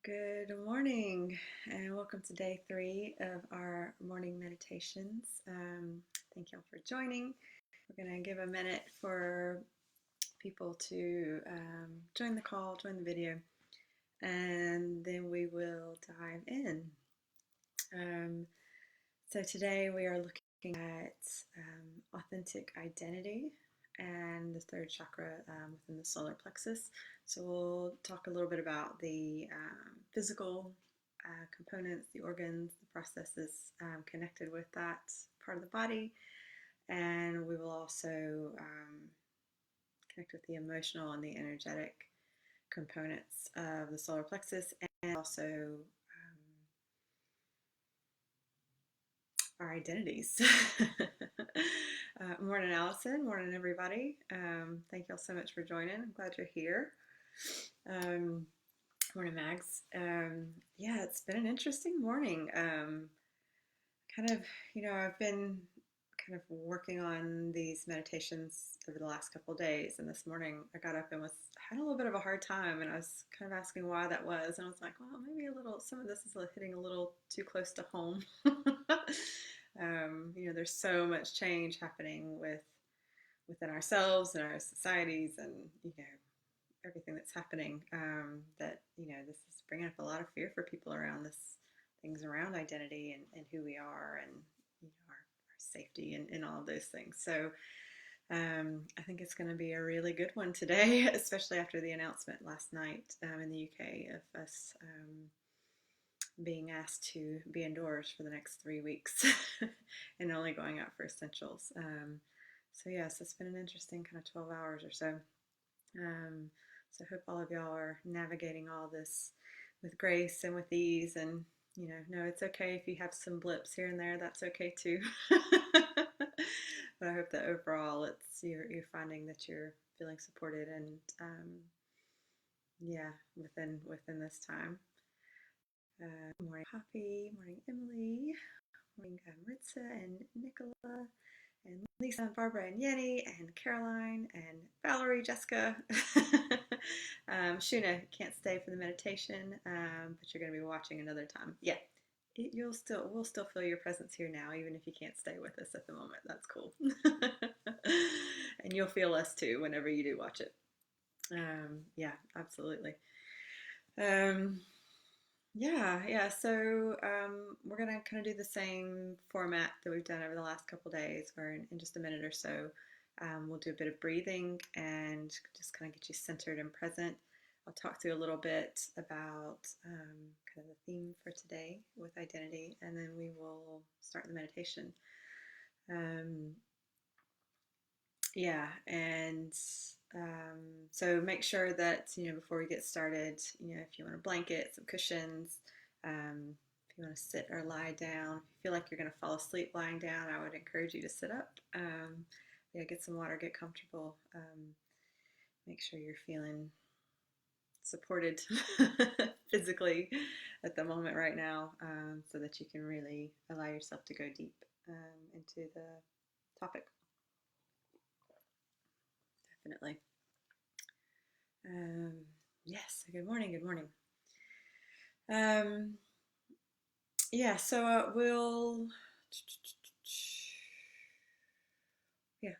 Good morning, and welcome to day 3 of our morning meditations. Thank y'all for joining. We're going to give a minute for people to join the call, join the video, and then we will dive in. So today we are looking at authentic identity and the third chakra within the solar plexus. So we'll talk a little bit about the physical components, the organs, the processes connected with that part of the body, and we will also connect with the emotional and the energetic components of the solar plexus, and also our identities. Morning, Allison. Morning, everybody. Thank you all so much for joining. I'm glad you're here. Morning, Mags. Yeah, it's been an interesting morning. I've been kind of working on these meditations over the last couple of days, and this morning I got up and had a little bit of a hard time, and I was kind of asking why that was, and I was like, well, maybe some of this is hitting a little too close to home. There's so much change happening within ourselves and our societies, and everything that's happening, that this is bringing up a lot of fear for people around this, things around identity and who we are, and our safety and all of those things. So I think it's going to be a really good one today, especially after the announcement last night in the UK of us being asked to be indoors for the next 3 weeks and only going out for essentials. So yes, it's been an interesting kind of 12 hours or so. So I hope all of y'all are navigating all this with grace and with ease, and no, it's okay if you have some blips here and there. That's okay too. But I hope that overall you're finding that you're feeling supported, and within this time. Morning, Poppy. Morning, Emily. Morning, Maritza and Nicola and Lisa and Barbara and Yenny and Caroline and Valerie, Jessica. Shuna can't stay for the meditation, but you're going to be watching another time. Yeah, we'll still feel your presence here now, even if you can't stay with us at the moment. That's cool. And you'll feel us too whenever you do watch it. Yeah, absolutely. Yeah. So we're gonna kind of do the same format that we've done over the last couple days, where in just a minute or so, we'll do a bit of breathing and just kind of get you centered and present. I'll talk through a little bit about kind of the theme for today with identity, and then we will start the meditation. Yeah, and so make sure that, before we get started, if you want a blanket, some cushions, if you want to sit or lie down, if you feel like you're going to fall asleep lying down, I would encourage you to sit up. Yeah, get some water, get comfortable, make sure you're feeling supported physically at the moment right now, so that you can really allow yourself to go deep into the topic. Definitely. Yes, good morning. Yeah, so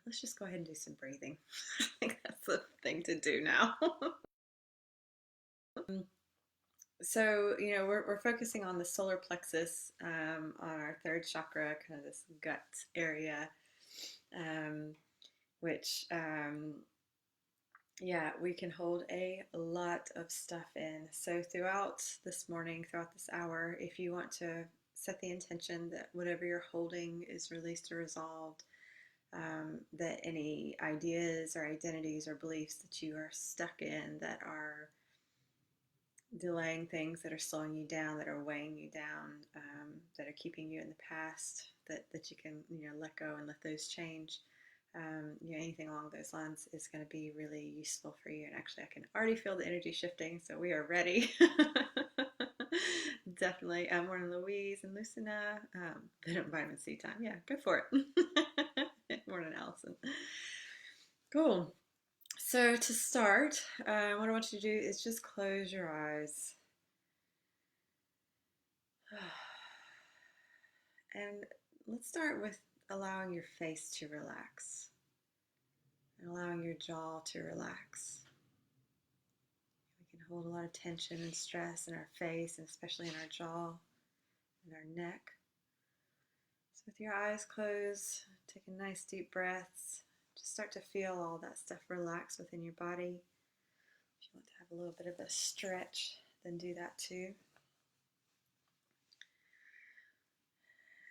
let's just go ahead and do some breathing. I think that's the thing to do now. So, we're focusing on the solar plexus, on our third chakra, kind of this gut area, which yeah, we can hold a lot of stuff in. So throughout this morning, throughout this hour, if you want to set the intention that whatever you're holding is released or resolved, that any ideas or identities or beliefs that you are stuck in that are delaying things, that are slowing you down, that are weighing you down, that are keeping you in the past, that you can let go and let those change. Anything along those lines is going to be really useful for you. And actually, I can already feel the energy shifting, so we are ready. Definitely. Morning, Louise and Lucina. Bit of vitamin C time. Yeah, go for it. Morning, Allison. Cool. So to start, what I want you to do is just close your eyes. And let's start with allowing your face to relax and allowing your jaw to relax. We can hold a lot of tension and stress in our face, and especially in our jaw and our neck. So with your eyes closed, taking nice deep breaths, just start to feel all that stuff relax within your body. If you want to have a little bit of a stretch, then do that too.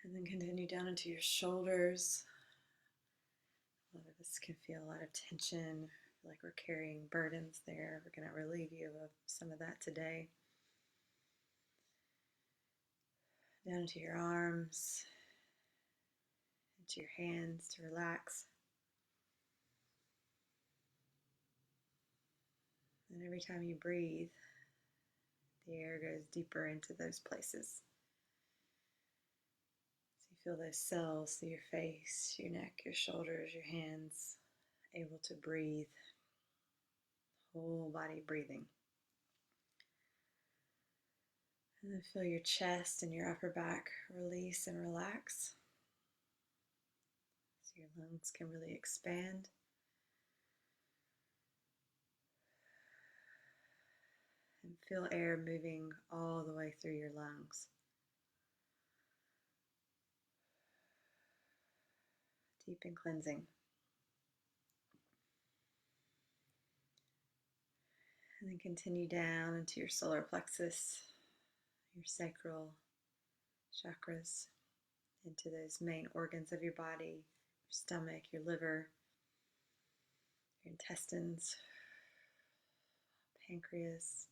And then continue down into your shoulders. A lot of us can feel a lot of tension, feel like we're carrying burdens there. We're going to relieve you of some of that today. Down into your arms, into your hands to relax. And every time you breathe, the air goes deeper into those places. So you feel those cells through your face, your neck, your shoulders, your hands, able to breathe. Whole body breathing. And then feel your chest and your upper back release and relax. So your lungs can really expand. And feel air moving all the way through your lungs. Deep and cleansing. And then continue down into your solar plexus, your sacral chakras, into those main organs of your body, your stomach, your liver, your intestines, pancreas,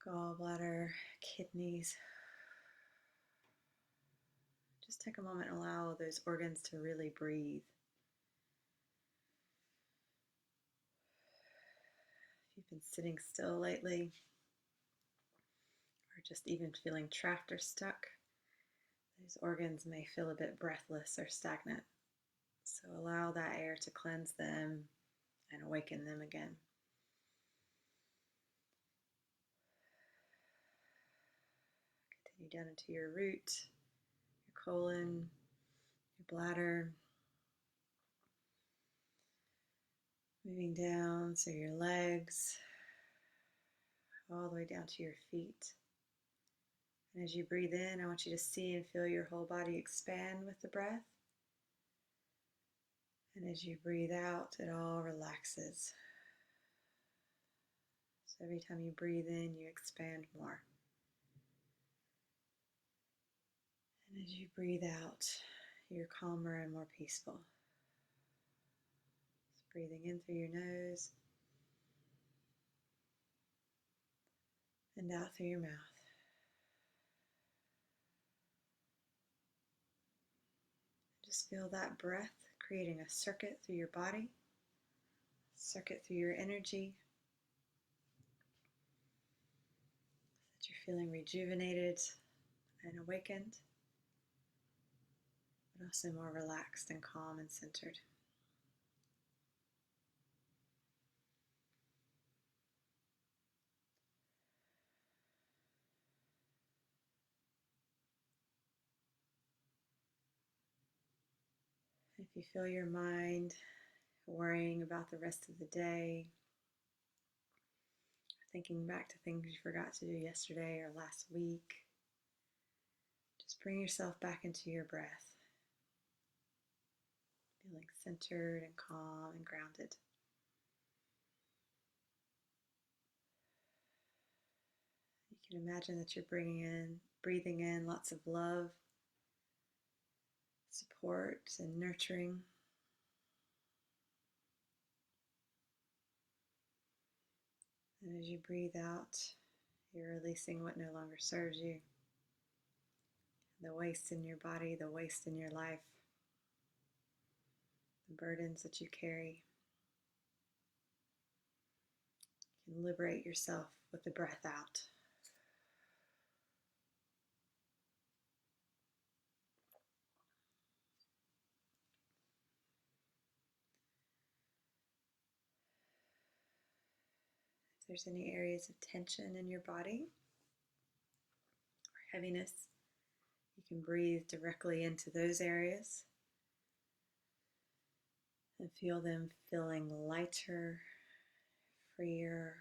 gallbladder, kidneys. Just take a moment and allow those organs to really breathe. If you've been sitting still lately, or just even feeling trapped or stuck, those organs may feel a bit breathless or stagnant. So allow that air to cleanse them and awaken them again. Continue down into your root, your colon, your bladder. Moving down, so your legs, all the way down to your feet. And as you breathe in, I want you to see and feel your whole body expand with the breath. And as you breathe out, it all relaxes. So every time you breathe in, you expand more. And as you breathe out, you're calmer and more peaceful. So breathing in through your nose and out through your mouth. Just feel that breath creating a circuit through your body, circuit through your energy, so that you're feeling rejuvenated and awakened, but also more relaxed and calm and centered. If you feel your mind worrying about the rest of the day, thinking back to things you forgot to do yesterday or last week, just bring yourself back into your breath, feeling centered and calm and grounded. You can imagine that you're breathing in lots of love, support, and nurturing. And as you breathe out, you're releasing what no longer serves you, the waste in your body, the waste in your life, the burdens that you carry. You can liberate yourself with the breath out. If there's any areas of tension in your body, heaviness. You can breathe directly into those areas and feel them feeling lighter, freer,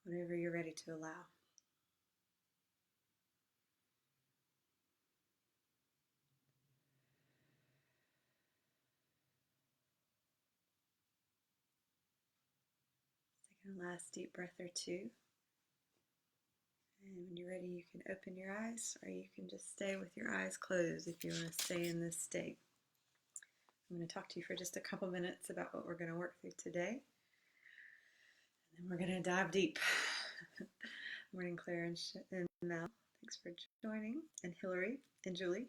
whatever you're ready to allow. Take a last deep breath or two. And when you're ready, you can open your eyes, or you can just stay with your eyes closed if you want to stay in this state. I'm going to talk to you for just a couple minutes about what we're going to work through today. And then we're going to dive deep. Morning, Claire and Mel. Thanks for joining. And Hillary and Julie.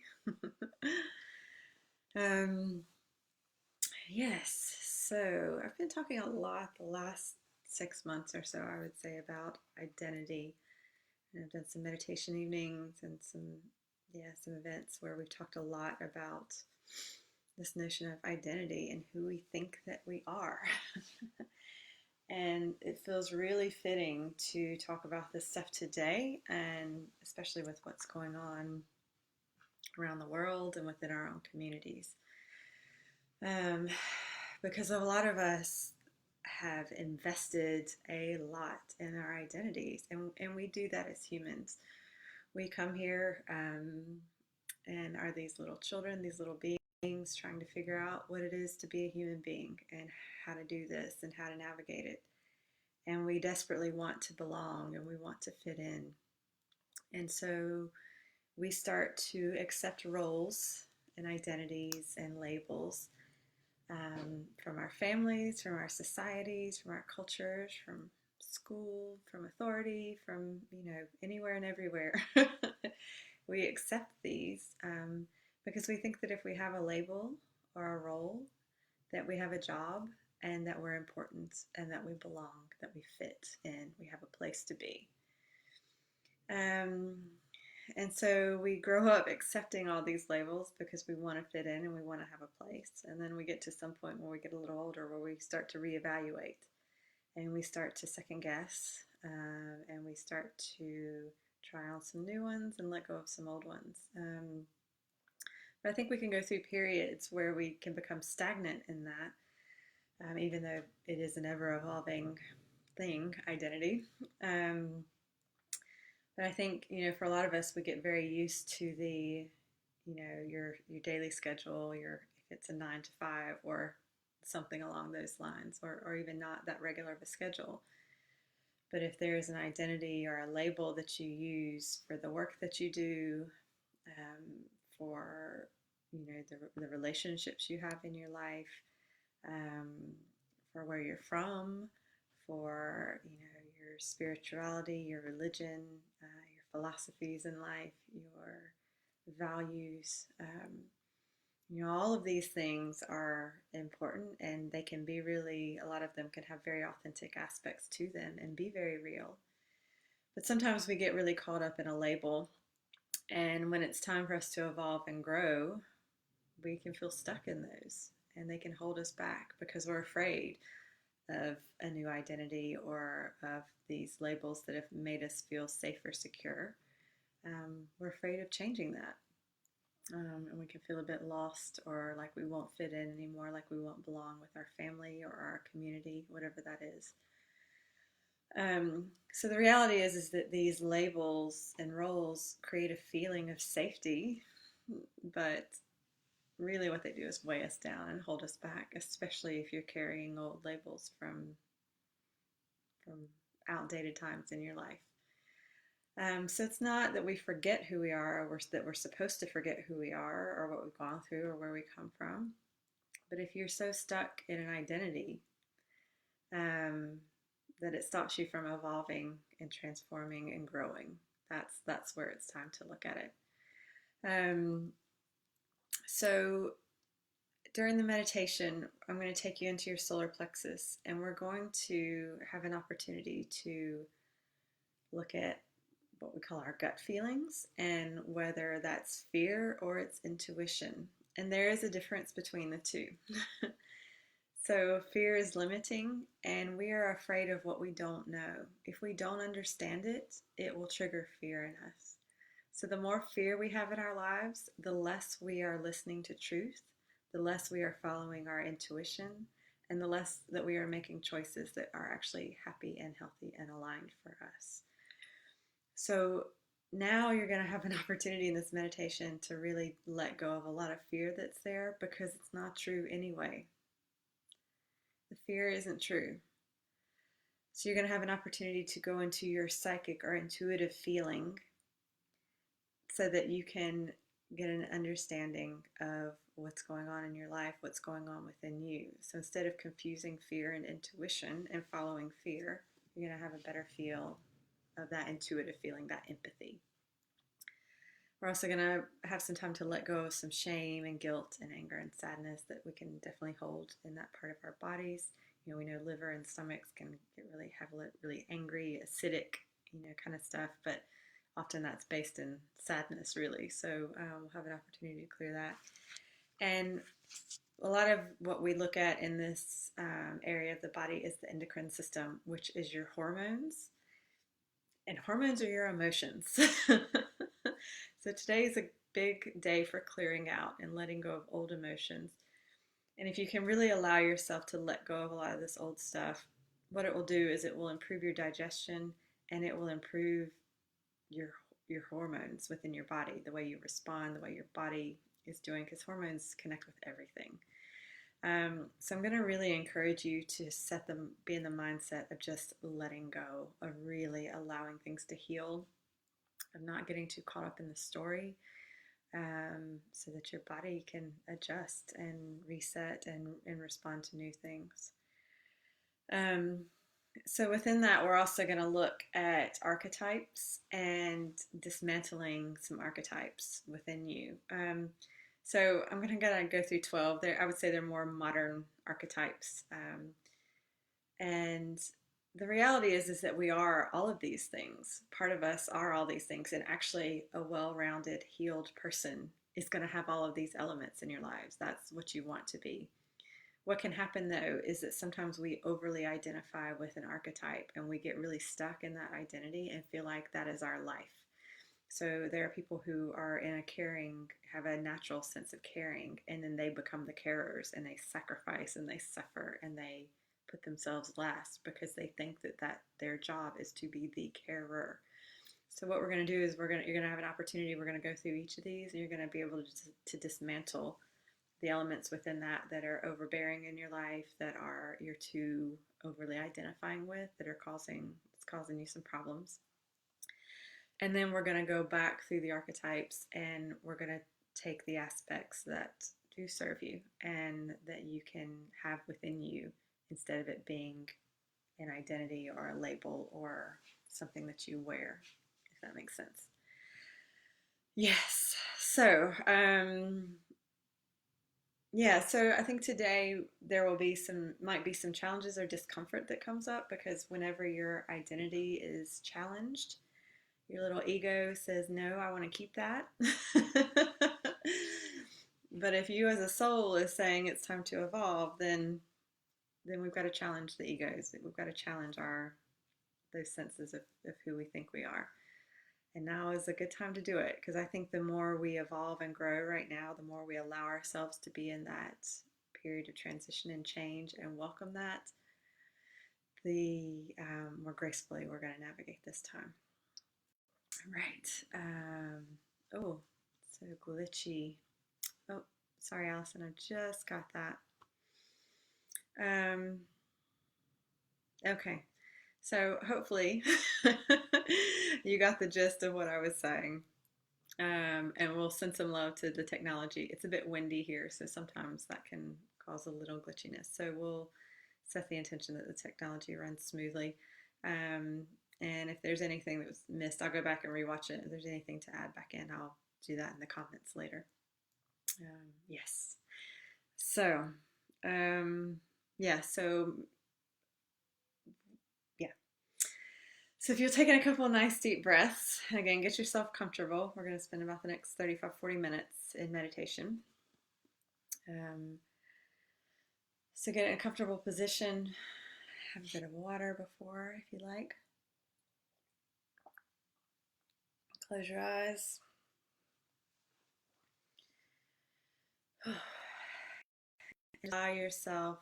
Yes, so I've been talking a lot the last 6 months or so, I would say, about identity. And I've done some meditation evenings and some events where we've talked a lot about this notion of identity and who we think that we are. And it feels really fitting to talk about this stuff today, and especially with what's going on around the world and within our own communities. Because a lot of us have invested a lot in our identities, and we do that as humans. We come here and are these little children, these little beings trying to figure out what it is to be a human being and how to do this and how to navigate it. And we desperately want to belong and we want to fit in. And so we start to accept roles and identities and labels from our families, from our societies, from our cultures, from school, from authority, from anywhere and everywhere. We accept these because we think that if we have a label or a role, that we have a job and that we're important and that we belong, that we fit in, we have a place to be. And so we grow up accepting all these labels because we want to fit in and we want to have a place. And then we get to some point where we get a little older where we start to reevaluate and we start to second guess and we start to try on some new ones and let go of some old ones. But I think we can go through periods where we can become stagnant in that, even though it is an ever-evolving thing, identity. But I think, for a lot of us, we get very used to the, your daily schedule, if it's a 9 to 5 or something along those lines, or even not that regular of a schedule. But if there's an identity or a label that you use for the work that you do, for, the relationships you have in your life, for where you're from, for, your spirituality, your religion, your philosophies in life, your values. All of these things are important, and they can be really, a lot of them can have very authentic aspects to them and be very real. But sometimes we get really caught up in a label, and when it's time for us to evolve and grow, we can feel stuck in those, and they can hold us back because we're afraid of a new identity or of these labels that have made us feel safe or secure. We're afraid of changing that. And we can feel a bit lost, or like we won't fit in anymore, like we won't belong with our family or our community, whatever that is. So the reality is that these labels and roles create a feeling of safety, but really what they do is weigh us down and hold us back, especially if you're carrying old labels from outdated times in your life. So it's not that we forget who we are, or that we're supposed to forget who we are or what we've gone through or where we come from. But if you're so stuck in an identity that it stops you from evolving and transforming and growing, that's where it's time to look at it. So during the meditation, I'm going to take you into your solar plexus, and we're going to have an opportunity to look at what we call our gut feelings and whether that's fear or it's intuition. And there is a difference between the two. So fear is limiting, and we are afraid of what we don't know. If we don't understand it, it will trigger fear in us. So the more fear we have in our lives, the less we are listening to truth, the less we are following our intuition, and the less that we are making choices that are actually happy and healthy and aligned for us. So now you're going to have an opportunity in this meditation to really let go of a lot of fear that's there, because it's not true anyway. The fear isn't true. So you're going to have an opportunity to go into your psychic or intuitive feeling so that you can get an understanding of what's going on in your life, what's going on within you. So instead of confusing fear and intuition and following fear, you're going to have a better feel of that intuitive feeling, that empathy. We're also going to have some time to let go of some shame and guilt and anger and sadness that we can definitely hold in that part of our bodies. You know, we know liver and stomachs can get really angry, acidic, kind of stuff, but often that's based in sadness, really. So we'll have an opportunity to clear that. And a lot of what we look at in this area of the body is the endocrine system, which is your hormones. And hormones are your emotions. So today is a big day for clearing out and letting go of old emotions. And if you can really allow yourself to let go of a lot of this old stuff, what it will do is it will improve your digestion, and it will improve your hormones within your body, the way you respond, the way your body is doing, because hormones connect with everything. So I'm going to really encourage you to be in the mindset of just letting go, of really allowing things to heal, of not getting too caught up in the story, so that your body can adjust and reset and respond to new things. So within that, we're also going to look at archetypes and dismantling some archetypes within you. So I'm going to go through 12. I would say they're more modern archetypes. And the reality is that we are all of these things. Part of us are all these things. And actually, a well-rounded, healed person is going to have all of these elements in your lives. That's what you want to be. What can happen, though, is that sometimes we overly identify with an archetype and we get really stuck in that identity and feel like that is our life. So there are people who are have a natural sense of caring, and then they become the carers, and they sacrifice and they suffer and they put themselves last because they think that their job is to be the carer. So what we're going to do is you're going to have an opportunity. We're going to go through each of these, and you're going to be able to dismantle the elements within that are overbearing in your life, that you're too overly identifying with, that are causing you some problems. And then we're going to go back through the archetypes, and we're going to take the aspects that do serve you and that you can have within you, instead of it being an identity or a label or something that you wear, if that makes sense. Yes. So, so I think today there might be some challenges or discomfort that comes up, because whenever your identity is challenged, your little ego says, no, I want to keep that. But if you as a soul is saying it's time to evolve, then we've got to challenge the egos. We've got to challenge those senses of who we think we are. And now is a good time to do it, because I think the more we evolve and grow right now, the more we allow ourselves to be in that period of transition and change and welcome that, the more gracefully we're going to navigate this time. Right. Oh, so glitchy. Oh, sorry, Allison. I just got that. Okay. So hopefully you got the gist of what I was saying. And we'll send some love to the technology. It's a bit windy here, so sometimes that can cause a little glitchiness. So we'll set the intention that the technology runs smoothly. And if there's anything that was missed, I'll go back and rewatch it. If there's anything to add back in, I'll do that in the comments later. Yes. So, So if you're taking a couple of nice deep breaths, again, get yourself comfortable. We're going to spend about the next 35-40 minutes in meditation. So get in a comfortable position. Have a bit of water before, if you like. Close your eyes. Allow yourself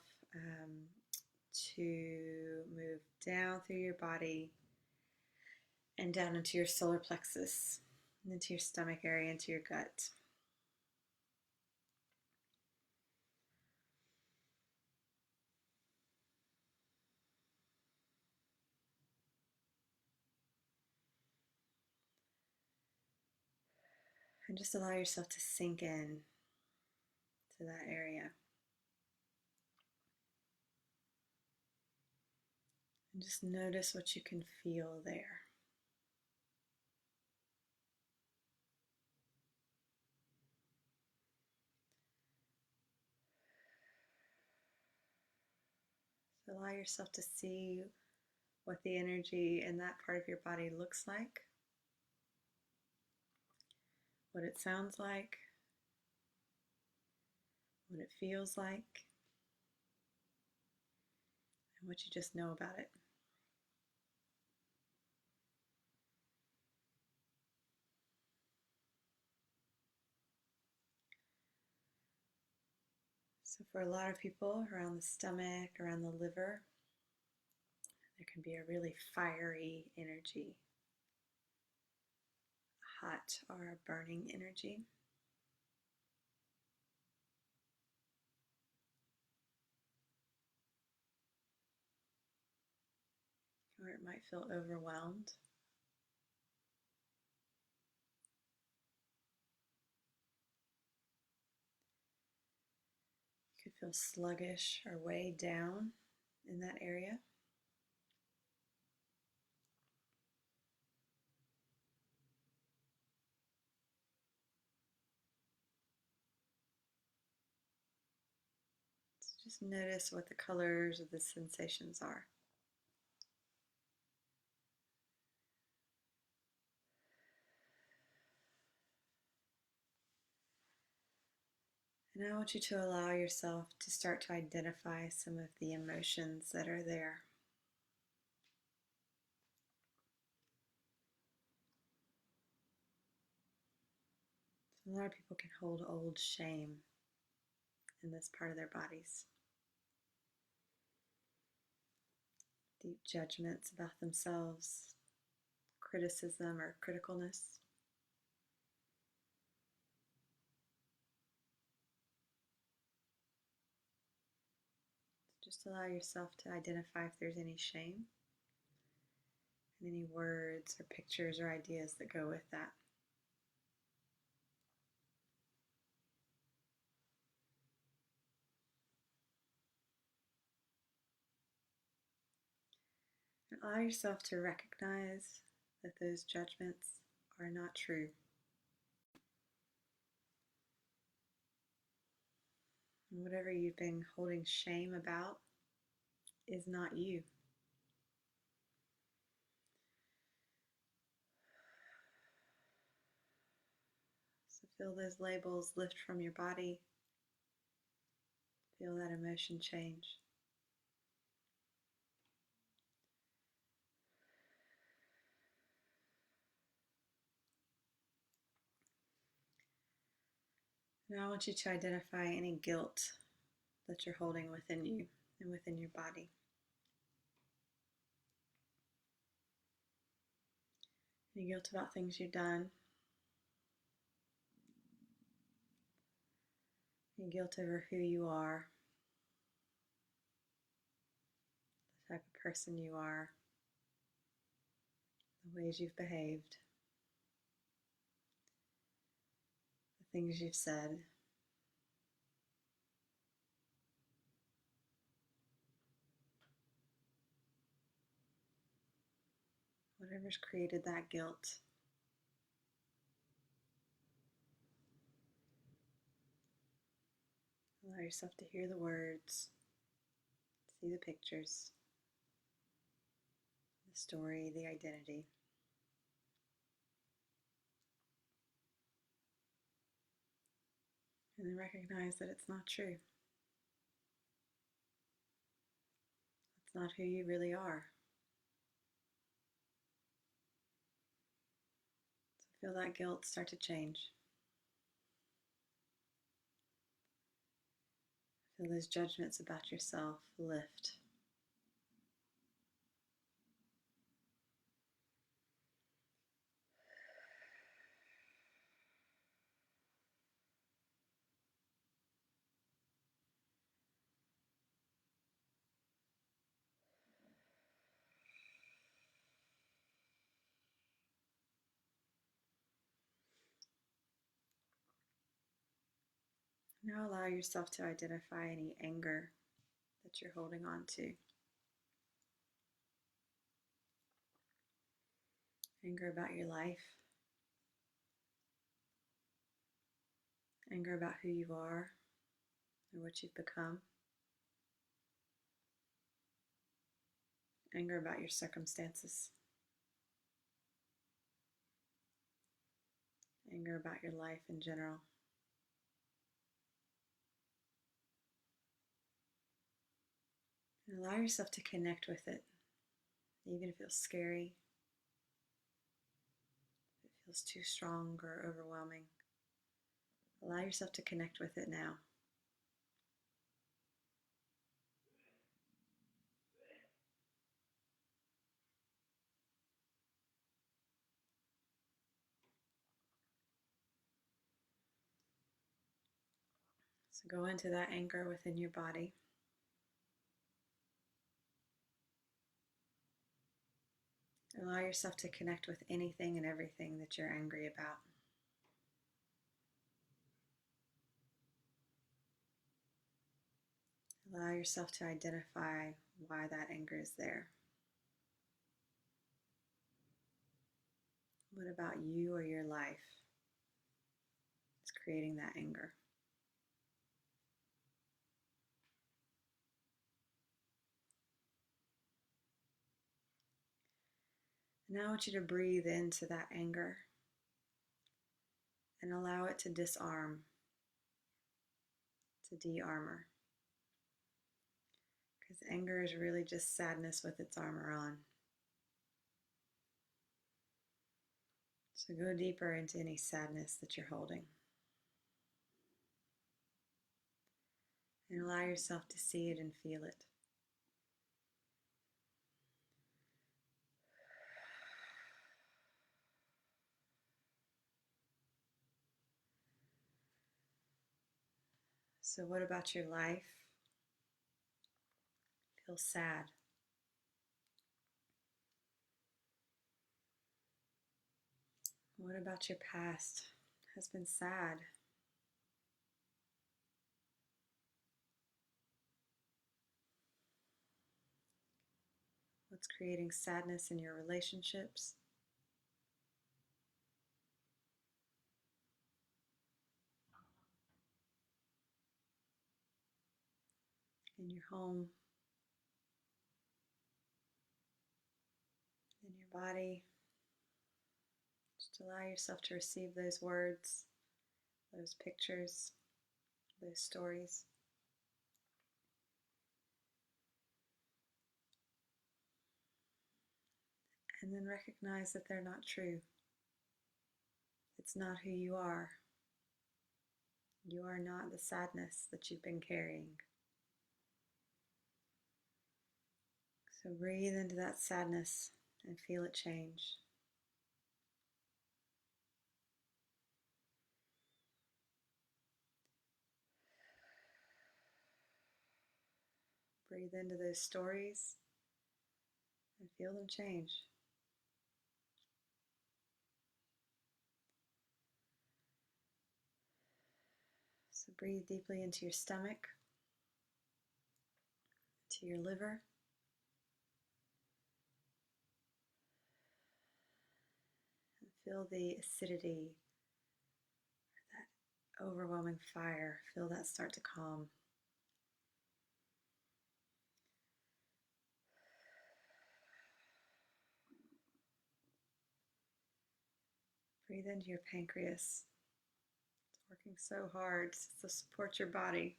to move down through your body and down into your solar plexus, into your stomach area, into your gut. And just allow yourself to sink in to that area. And just notice what you can feel there. So allow yourself to see what the energy in that part of your body looks like, what it sounds like, what it feels like, and what you just know about it. So for a lot of people, around the stomach, around the liver, there can be a really fiery energy, a hot or a burning energy. Or it might feel overwhelmed. You could feel sluggish or weighed down in that area. So just notice what the colors of the sensations are. And I want you to allow yourself to start to identify some of the emotions that are there. So a lot of people can hold old shame in this part of their bodies. Deep judgments about themselves, criticism or criticalness. Just allow yourself to identify if there's any shame and any words or pictures or ideas that go with that. And allow yourself to recognize that those judgments are not true. And whatever you've been holding shame about is not you. So feel those labels lift from your body. Feel that emotion change. Now I want you to identify any guilt that you're holding within you and within your body. Any guilt about things you've done. Any guilt over who you are, the type of person you are, the ways you've behaved, the things you've said. Whatever's created that guilt. Allow yourself to hear the words, see the pictures, the story, the identity. And then recognize that it's not true. It's not who you really are. So feel that guilt start to change. Feel those judgments about yourself lift. Now allow yourself to identify any anger that you're holding on to. Anger about your life. Anger about who you are or what you've become. Anger about your circumstances. Anger about your life in general. And allow yourself to connect with it, even if it feels scary, if it feels too strong or overwhelming. Allow yourself to connect with it now. So go into that anger within your body. Allow yourself to connect with anything and everything that you're angry about. Allow yourself to identify why that anger is there. What about you or your life is creating that anger? And now I want you to breathe into that anger and allow it to disarm, to de-armor. Because anger is really just sadness with its armor on. So go deeper into any sadness that you're holding. And allow yourself to see it and feel it. So what about your life feels sad? What about your past has been sad? What's creating sadness in your relationships? In your home? In your body? Just allow yourself to receive those words, those pictures, those stories. And then recognize that they're not true. It's not who you are. You are not the sadness that you've been carrying. So breathe into that sadness and feel it change. Breathe into those stories and feel them change. So breathe deeply into your stomach, to your liver. And feel the acidity, that overwhelming fire. Feel that start to calm. Breathe into your pancreas. It's working so hard to support your body.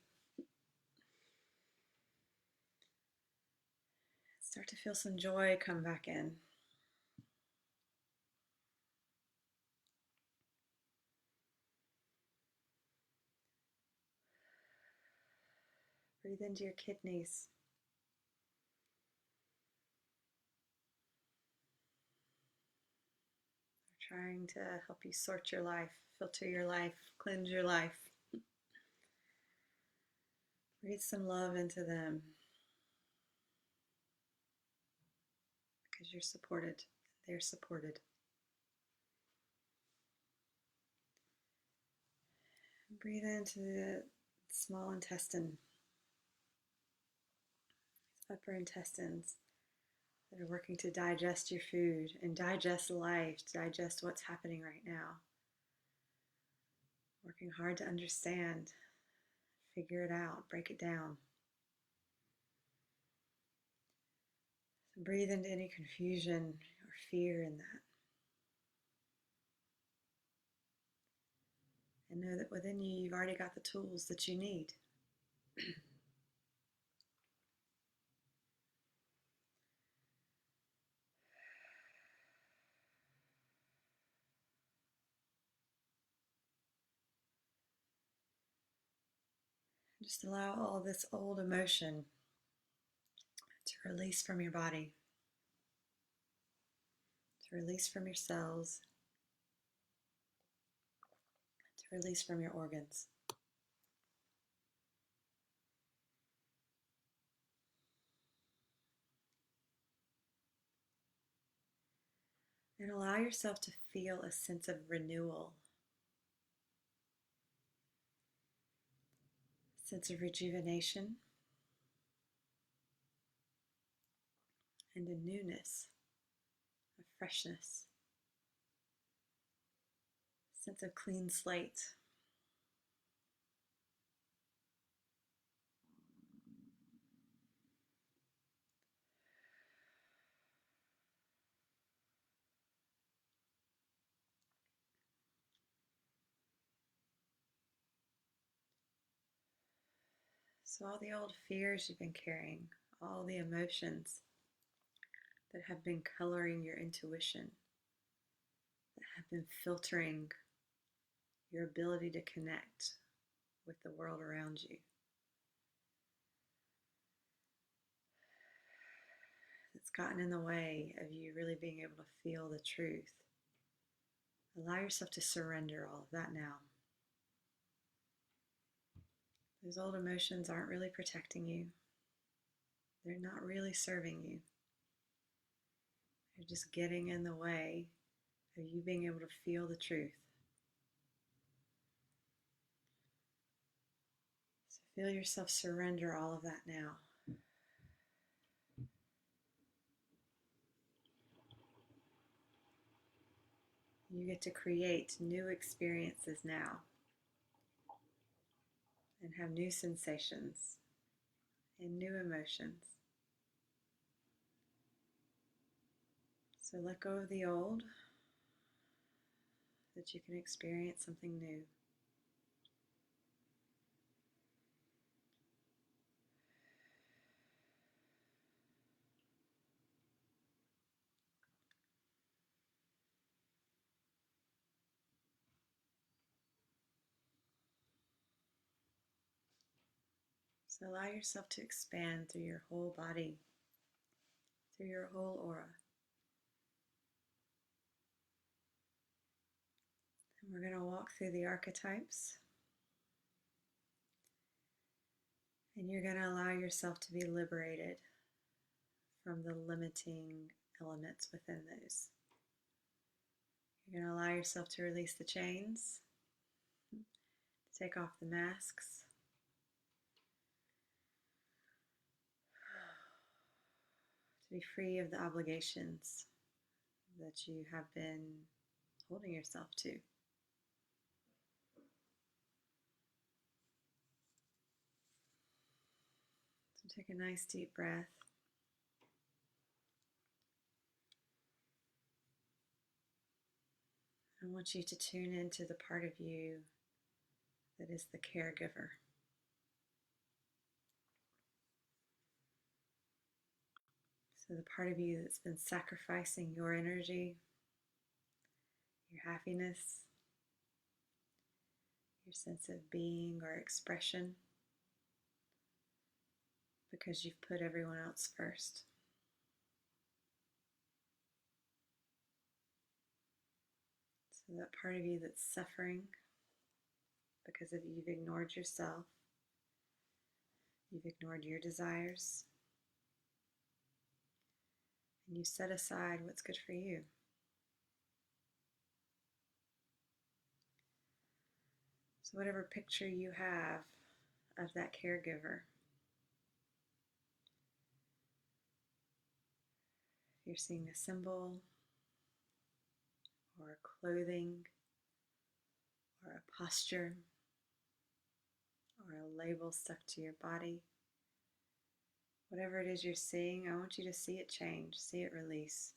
Start to feel some joy come back in. Breathe into your kidneys. They're trying to help you sort your life, filter your life, cleanse your life. Breathe some love into them because you're supported. They're supported. Breathe into the small intestine, upper intestines that are working to digest your food and digest life, digest what's happening right now. Working hard to understand, figure it out, break it down. So breathe into any confusion or fear in that. And know that within you, you've already got the tools that you need. Just allow all this old emotion to release from your body, to release from your cells, to release from your organs. And allow yourself to feel a sense of renewal, a sense of rejuvenation, and a newness, a freshness, a sense of clean slate. So all the old fears you've been carrying, all the emotions that have been coloring your intuition, that have been filtering your ability to connect with the world around you, that's gotten in the way of you really being able to feel the truth. Allow yourself to surrender all of that now. Those old emotions aren't really protecting you. They're not really serving you. They're just getting in the way of you being able to feel the truth. So feel yourself surrender all of that now. You get to create new experiences now and have new sensations and new emotions. So let go of the old so that you can experience something new. So allow yourself to expand through your whole body, through your whole aura. And we're going to walk through the archetypes. And you're going to allow yourself to be liberated from the limiting elements within those. You're going to allow yourself to release the chains, to take off the masks, to be free of the obligations that you have been holding yourself to. So take a nice deep breath. I want you to tune into the part of you that is the caregiver. So the part of you that's been sacrificing your energy, your happiness, your sense of being or expression, because you've put everyone else first. So that part of you that's suffering because of you've ignored yourself, you've ignored your desires, and you set aside what's good for you. So whatever picture you have of that caregiver, if you're seeing a symbol or a clothing or a posture or a label stuck to your body, whatever it is you're seeing, I want you to see it change, see it release.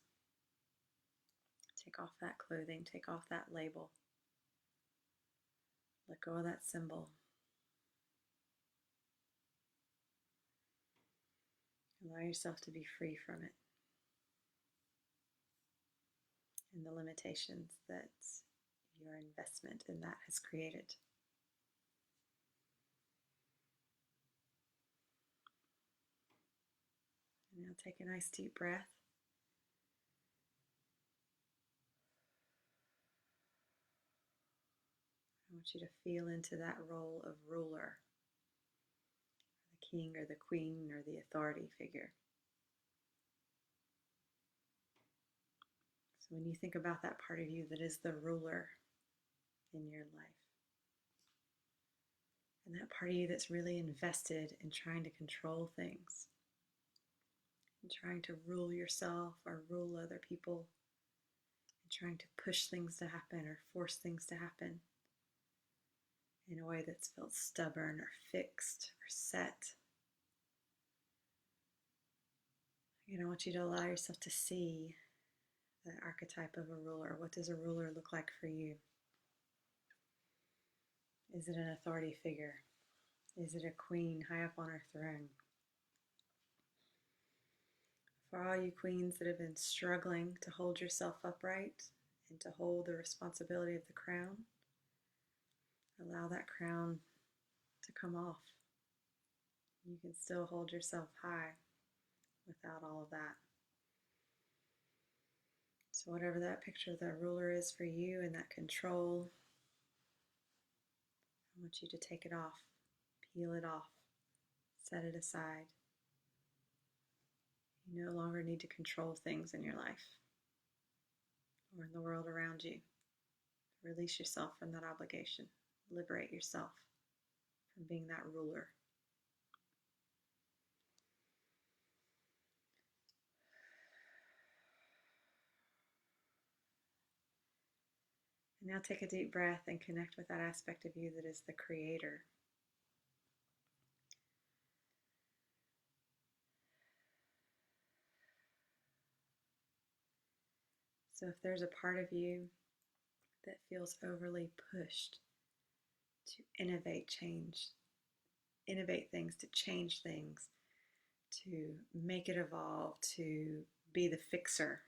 Take off that clothing, take off that label. Let go of that symbol. Allow yourself to be free from it and the limitations that your investment in that has created. And now take a nice deep breath. I want you to feel into that role of ruler, the king or the queen or the authority figure. So when you think about that part of you that is the ruler in your life, and that part of you that's really invested in trying to control things, and trying to rule yourself or rule other people, and trying to push things to happen or force things to happen in a way that's felt stubborn or fixed or set. Again, I want you to allow yourself to see that archetype of a ruler. What does a ruler look like for you? Is it an authority figure? Is it a queen high up on her throne? For all you queens that have been struggling to hold yourself upright and to hold the responsibility of the crown, allow that crown to come off. You can still hold yourself high without all of that. So whatever that picture of the ruler is for you and that control, I want you to take it off, peel it off, set it aside. You no longer need to control things in your life or in the world around you. Release yourself from that obligation. Liberate yourself from being that ruler. And now take a deep breath and connect with that aspect of you that is the creator. So if there's a part of you that feels overly pushed to innovate things, to change things, to make it evolve, to be the fixer.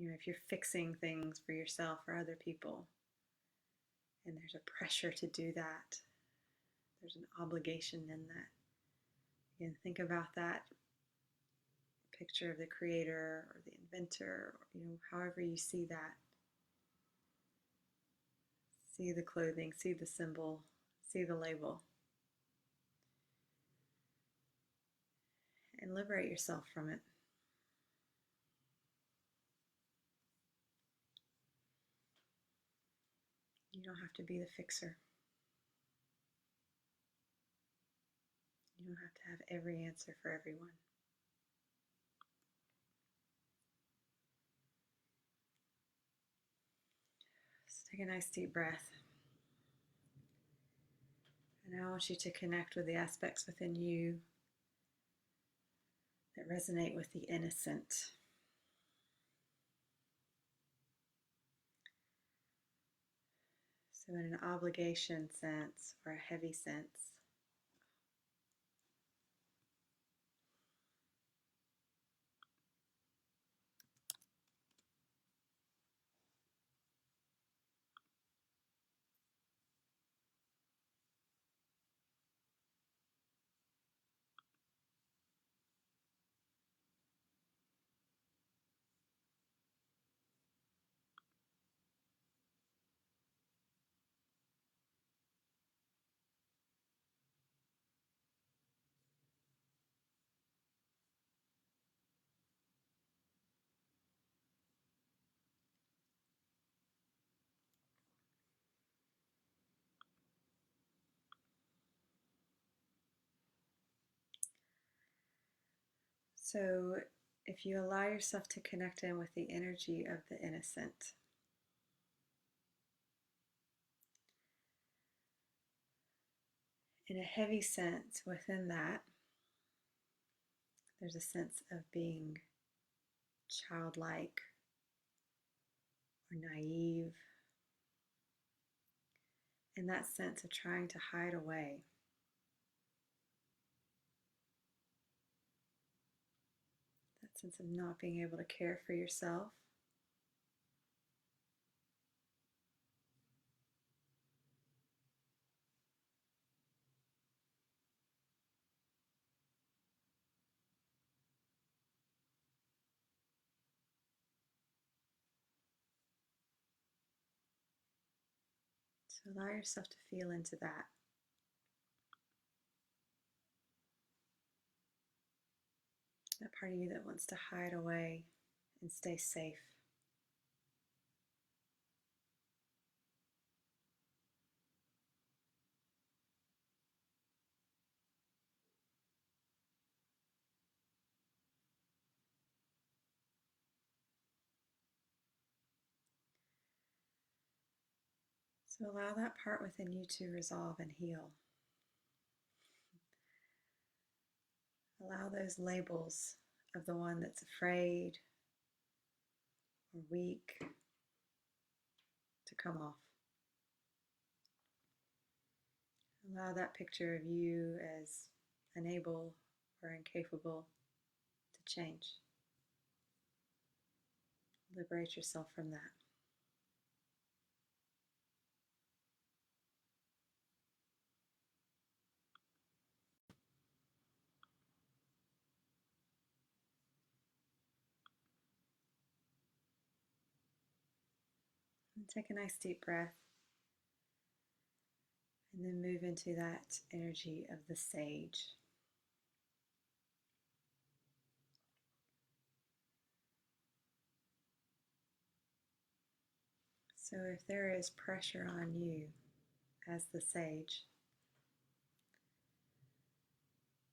If you're fixing things for yourself or other people, and there's a pressure to do that, there's an obligation in that. Again, think about that picture of the creator or the inventor, or, however you see that. See the clothing, see the symbol, see the label. And liberate yourself from it. You don't have to be the fixer. You don't have to have every answer for everyone. So take a nice deep breath. And I want you to connect with the aspects within you that resonate with the innocent. So in an obligation sense or a heavy sense, So, if you allow yourself to connect in with the energy of the innocent, in a heavy sense, within that, there's a sense of being childlike or naive, and that sense of trying to hide away. That sense of not being able to care for yourself. So allow yourself to feel into that. That part of you that wants to hide away and stay safe. So allow that part within you to resolve and heal. Allow those labels of the one that's afraid or weak to come off. Allow that picture of you as unable or incapable to change. Liberate yourself from that. And take a nice deep breath. And then move into that energy of the sage. So if there is pressure on you as the sage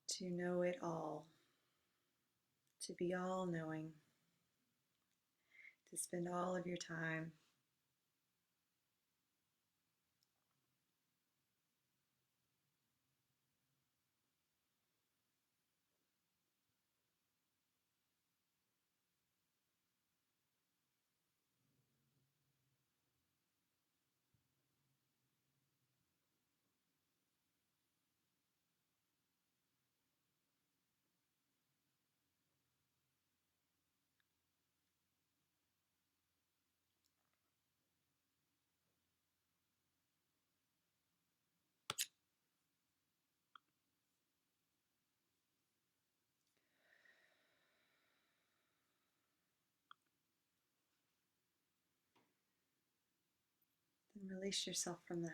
to know it all, to be all knowing, to spend all of your time then release yourself from that.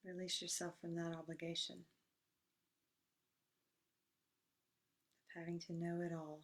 Release yourself from that obligation of having to know it all.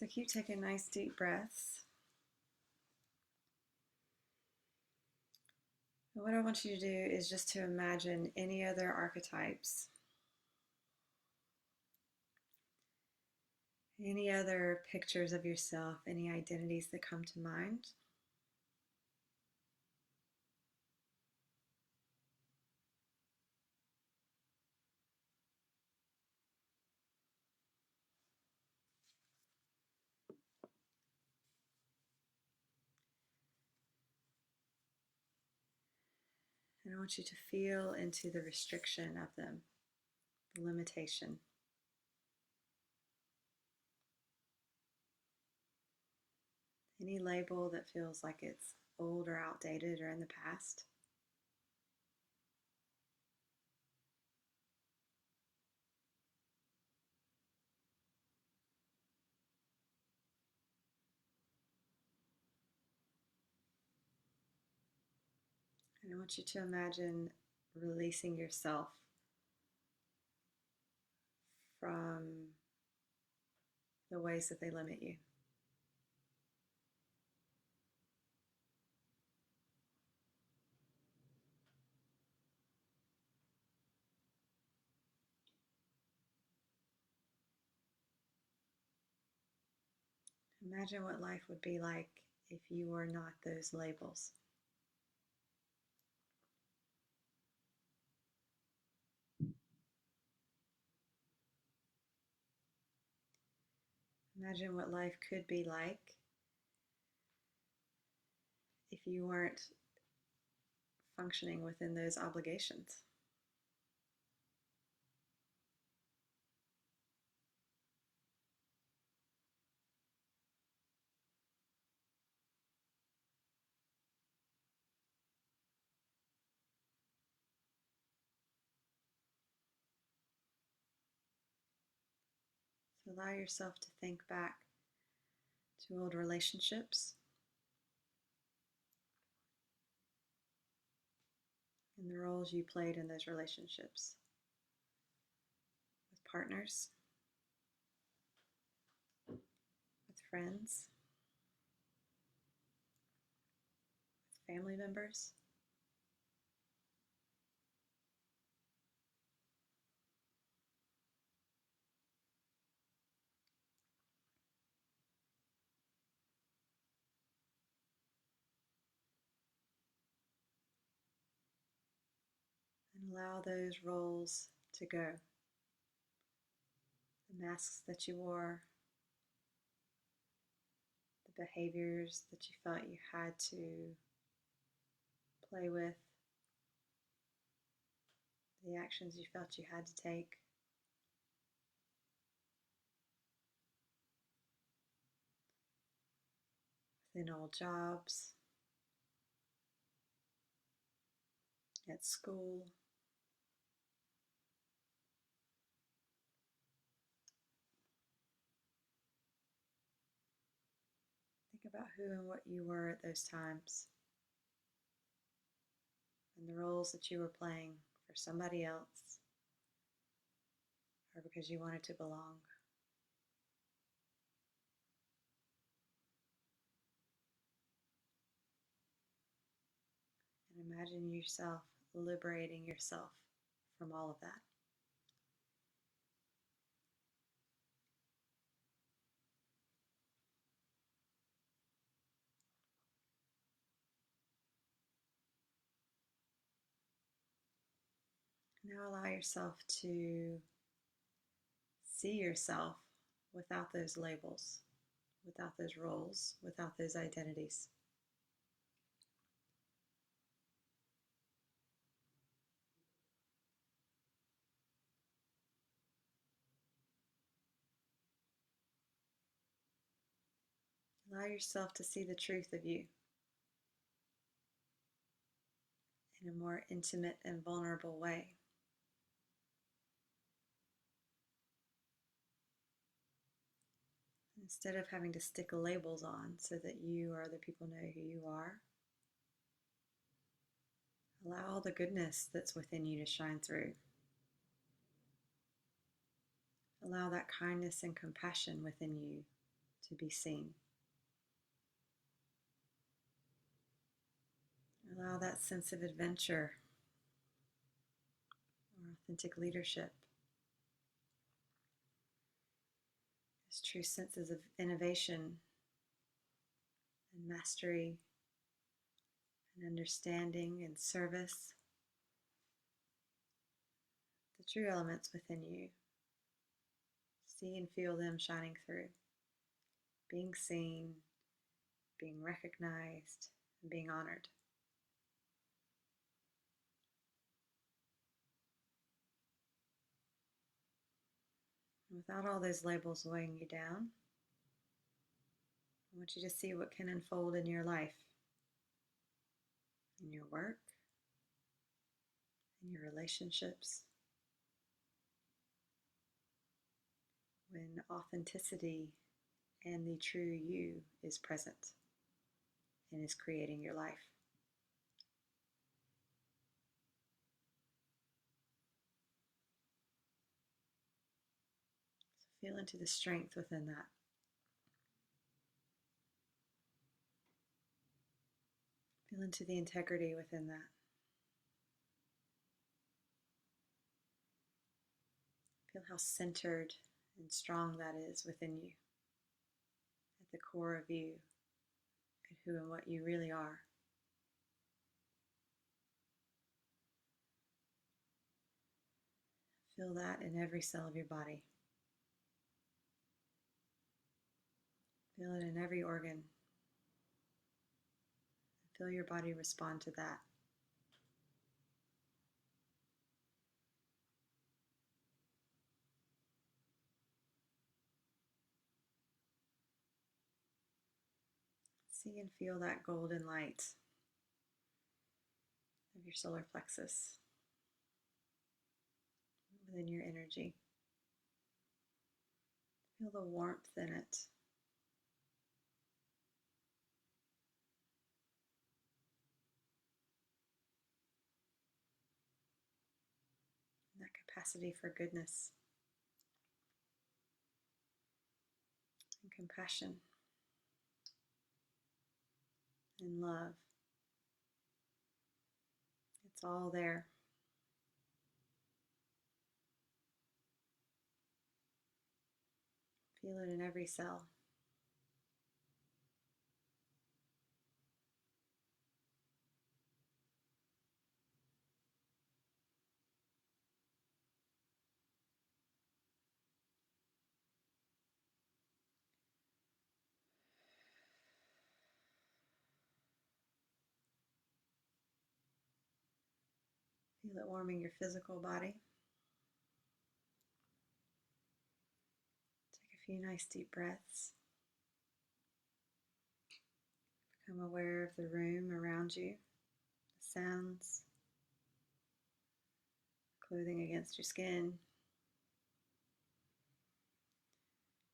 So keep taking nice deep breaths. And what I want you to do is just to imagine any other archetypes, any other pictures of yourself, any identities that come to mind. And I want you to feel into the restriction of them, the limitation. Any label that feels like it's old or outdated or in the past. And I want you to imagine releasing yourself from the ways that they limit you. Imagine what life would be like if you were not those labels. Imagine what life could be like if you weren't functioning within those obligations. So allow yourself to think back to old relationships and the roles you played in those relationships with partners, with friends, with family members. And allow those roles to go. The masks that you wore, the behaviors that you felt you had to play with, the actions you felt you had to take. Within old jobs, at school, think about who and what you were at those times and the roles that you were playing for somebody else or because you wanted to belong. And imagine yourself liberating yourself from all of that. Now allow yourself to see yourself without those labels, without those roles, without those identities. Allow yourself to see the truth of you in a more intimate and vulnerable way. Instead of having to stick labels on so that you or other people know who you are, allow all the goodness that's within you to shine through. Allow that kindness and compassion within you to be seen. Allow that sense of adventure or authentic leadership, those true senses of innovation and mastery and understanding and service, the true elements within you. See and feel them shining through, being seen, being recognized, and being honored. Without all those labels weighing you down, I want you to see what can unfold in your life, in your work, in your relationships, when authenticity and the true you is present and is creating your life. So feel into the strength within that. Feel into the integrity within that. Feel how centered and strong that is within you, at the core of you, and who and what you really are. Feel that in every cell of your body. Feel it in every organ. Feel your body respond to that. See and feel that golden light of your solar plexus within your energy. Feel the warmth in it. That capacity for goodness and compassion and love. It's all there. Feel it in every cell. Feel it warming your physical body. Take a few nice deep breaths. Become aware of the room around you, the sounds, clothing against your skin,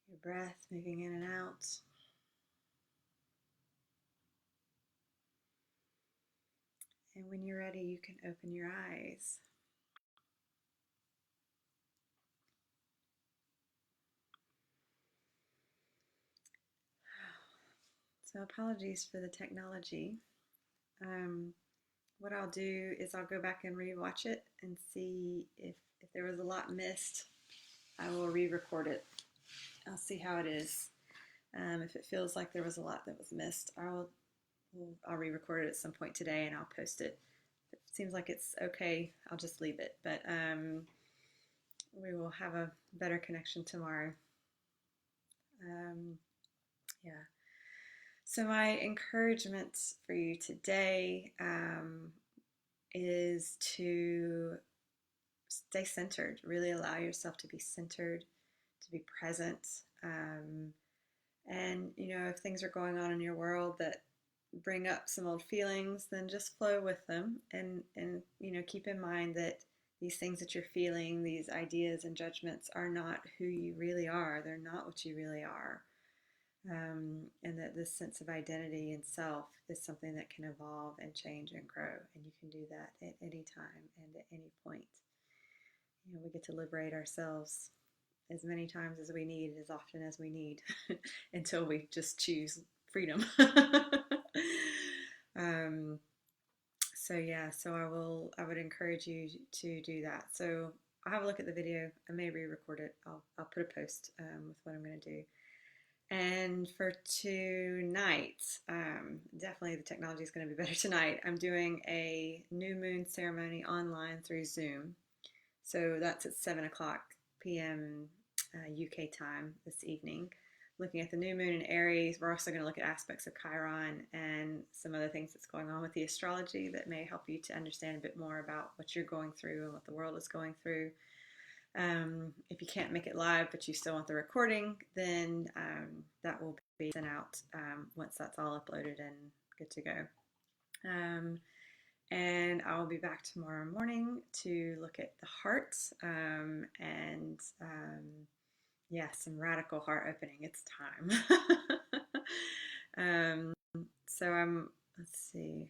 your breath moving in and out. And when you're ready, you can open your eyes. So apologies for the technology. What I'll do is I'll go back and rewatch it and see if there was a lot missed. I will re-record it. I'll see how it is. If it feels like there was a lot that was missed, I'll re-record it at some point today and I'll post it. If it seems like it's okay, I'll just leave it. But we will have a better connection tomorrow. Yeah. So my encouragement for you today is to stay centered. Really allow yourself to be centered, to be present. And if things are going on in your world that bring up some old feelings, then just flow with them, and keep in mind that these things that you're feeling, these ideas and judgments, are not who you really are. They're not what you really are. And that this sense of identity and self is something that can evolve and change and grow, and you can do that at any time and at any point. We get to liberate ourselves as many times as we need, as often as we need, until we just choose freedom. um, so yeah, so I would encourage you to do that. So I'll have a look at the video. I may re-record it. I'll put a post with what I'm going to do. And for tonight, definitely the technology is going to be better tonight. I'm doing a new moon ceremony online through Zoom. So that's at 7 o'clock p.m. UK time this evening. Looking at the new moon in Aries, we're also going to look at aspects of Chiron and some other things that's going on with the astrology that may help you to understand a bit more about what you're going through and what the world is going through. If you can't make it live, but you still want the recording, then that will be sent out once that's all uploaded and good to go. And I will be back tomorrow morning to look at the heart and yeah, some radical heart opening. It's time. So let's see,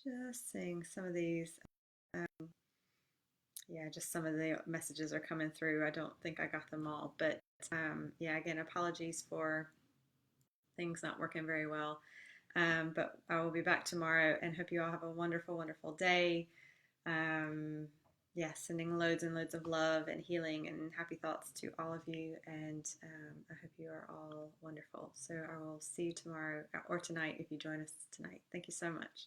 just seeing some of these. Yeah, just some of the messages are coming through. I don't think I got them all, but yeah, again, apologies for things not working very well. But I will be back tomorrow and hope you all have a wonderful, wonderful day. Yeah, sending loads and loads of love and healing and happy thoughts to all of you. And I hope you are all wonderful. So I will see you tomorrow or tonight if you join us tonight. Thank you so much.